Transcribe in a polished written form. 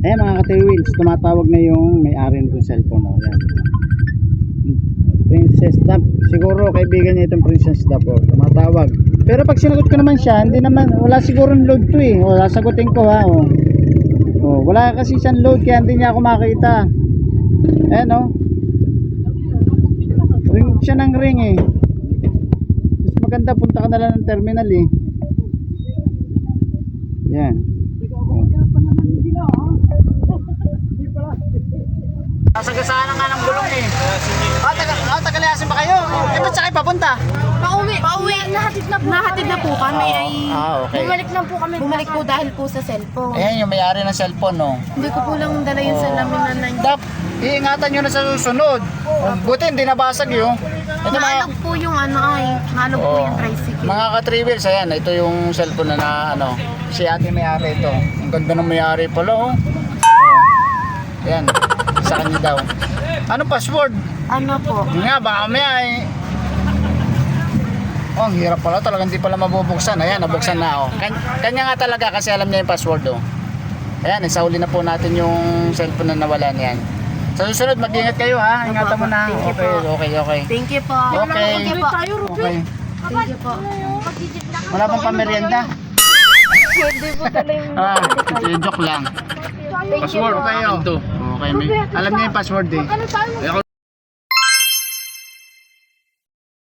Ayan mga ka-T-Wheels, tumatawag na yung may-ari nitong cellphone. Oh. Ayan. Princess Dap. Siguro kaibigan niya itong Princess Dap. Oh. Tumatawag. Pero pag sinagot ko naman siya, hindi naman, wala siguro load to eh. O, sasagutin ko ha. Oh. Oh, wala kasi siyang load kaya hindi niya ako makita. Ayan oh. Ring siya ng ring eh. Mas maganda punta ka na lang ng terminal eh. Yan. Sasagasaan na nga ng gulong eh. Tagalayasin ba kayo? Eh ba't saka papunta? Pauwi. Nahatid na po kami. Okay. Bumalik lang po kami. Bumalik po dahil po sa cellphone. Ayan yung may-ari ng cellphone no. Hindi ko po lang dala yung salamin na Dap, iingatan nyo na sa susunod. Buti hindi nabasag yun. Ito mga, naalog po yung naalog po yung tricycle. mga ka-3 wheels, ayan, ito yung cellphone na ano, si ate may-ari ito. Ang ganda ng may-ari pala oh. Ayan, sa kanya daw. Ano password? Ano po? Yun nga, baka may ay. Oh, ang hirap pala. Talagang hindi pala mabubuksan. Ayan, nabuksan na. Oh. Kanya nga talaga kasi alam niya yung password. Oh. Ayan, isauli na po natin yung cellphone na nawala niyan. Sa susunod, mag-ingat kayo ha. Ingatan mo na. Okay. Thank you po. Okay. Thank you po. Okay. Thank you po. Wala pang pamerienda. Pwede po dala yung Joke lang. Password kayo. Okay, alam niya yung password eh.